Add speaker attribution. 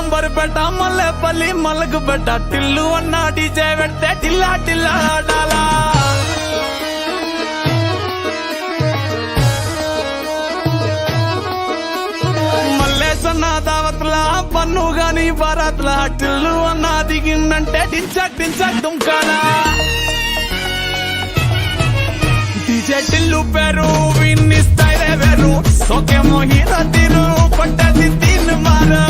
Speaker 1: అంబర్పేట మల్లెపల్లి మలకపేట టిల్లు అన్న డీజే పెడితే టిల్లా టిల్లా ఆడాలా మల్లేసన్న దావత్లా పన్ను గాని బారాత్లా టిల్లు అన్న దిగిందంటే టించక్ టించక్ దుంకాలా డీజే టిల్లు పేరు విన్నిస్తాయిరే వేరు సోకేమో హీరో తీరు కొట్టది తీన్ మారు